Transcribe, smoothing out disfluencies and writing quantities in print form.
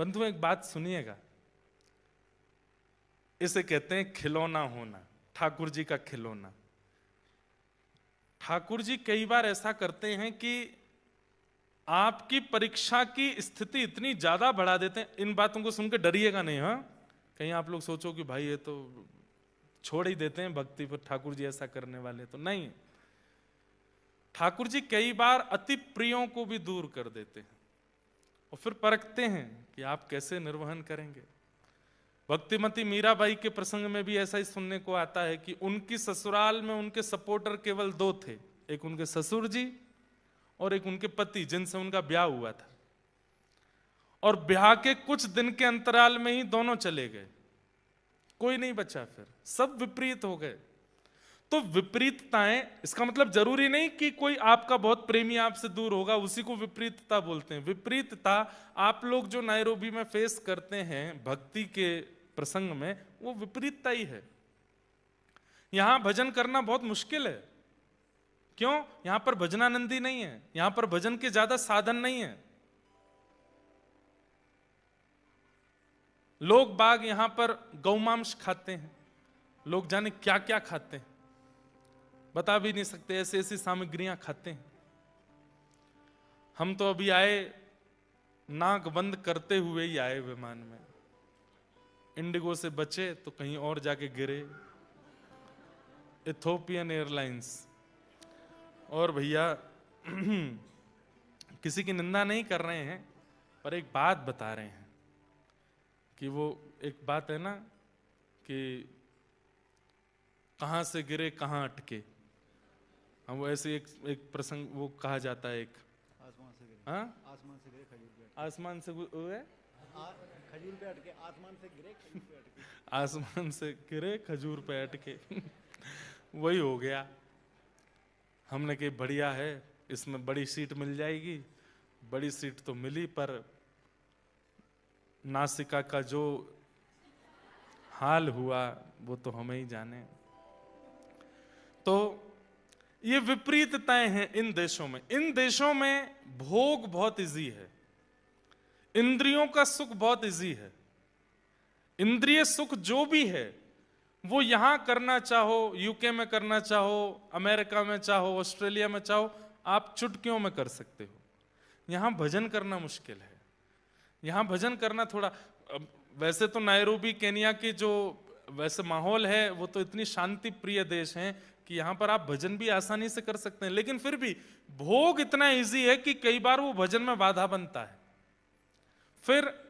बंधु एक बात सुनिएगा, इसे कहते हैं खिलौना होना, ठाकुर जी का खिलौना। ठाकुर जी कई बार ऐसा करते हैं कि आपकी परीक्षा की स्थिति इतनी ज्यादा बढ़ा देते हैं। इन बातों को सुनकर डरिएगा नहीं, हाँ, कहीं आप लोग सोचो कि भाई ये तो छोड़ ही देते हैं भक्ति पर, ठाकुर जी ऐसा करने वाले तो नहीं। ठाकुर जी कई बार अति प्रियों को भी दूर कर देते हैं और फिर परखते हैं कि आप कैसे निर्वहन करेंगे। भक्तिमती मीराबाई के प्रसंग में भी ऐसा ही सुनने को आता है कि उनकी ससुराल में उनके सपोर्टर केवल दो थे, एक उनके ससुर जी और एक उनके पति जिनसे उनका ब्याह हुआ था। और ब्याह के कुछ दिन के अंतराल में ही दोनों चले गए, कोई नहीं बचा, फिर सब विपरीत हो गए। तो विपरीतताएं, इसका मतलब जरूरी नहीं कि कोई आपका बहुत प्रेमी आपसे दूर होगा उसी को विपरीतता बोलते हैं। विपरीतता आप लोग जो नायरोबी में फेस करते हैं भक्ति के प्रसंग में, वो विपरीतता ही है। यहां भजन करना बहुत मुश्किल है। क्यों? यहां पर भजनानंदी नहीं है, यहां पर भजन के ज्यादा साधन नहीं है। लोग बाग यहां पर गौमांस खाते हैं, लोग जाने क्या क्या खाते हैं, बता भी नहीं सकते, ऐसी ऐसी सामग्रियां खाते हैं। हम तो अभी आए नाक बंद करते हुए ही आए विमान में, इंडिगो से बचे तो कहीं और जाके गिरे, इथोपियन एयरलाइंस। और भैया किसी की निंदा नहीं कर रहे हैं, पर एक बात बता रहे हैं कि वो एक बात है ना कि कहां से गिरे कहां अटके। हम वो ऐसे एक प्रसंग वो कहा जाता है, एक आसमान से गिरे, हाँ, आसमान से गिरे खजूर पे आसमान से हुए, खजूर पे अटके, आसमान से गिरे खजूर पे अटके, आसमान से गिरे खजूर पे अटके वही हो गया। हमने कही बढ़िया है, इसमें बड़ी सीट मिल जाएगी। बड़ी सीट तो मिली, पर नासिका का जो हाल हुआ वो तो हमें ही जाने। तो ये विपरीतताएं हैं इन देशों में। इन देशों में भोग बहुत इजी है, इंद्रियों का सुख बहुत इजी है। इंद्रिय सुख जो भी है वो यहां करना चाहो, यूके में करना चाहो, अमेरिका में चाहो, ऑस्ट्रेलिया में चाहो, आप चुटकियों में कर सकते हो। यहां भजन करना मुश्किल है। यहां भजन करना थोड़ा, वैसे तो नायरोबी केनिया की जो वैसे माहौल है वो तो इतनी शांति प्रिय देश है कि यहां पर आप भजन भी आसानी से कर सकते हैं, लेकिन फिर भी भोग इतना इजी है कि कई बार वो भजन में बाधा बनता है। फिर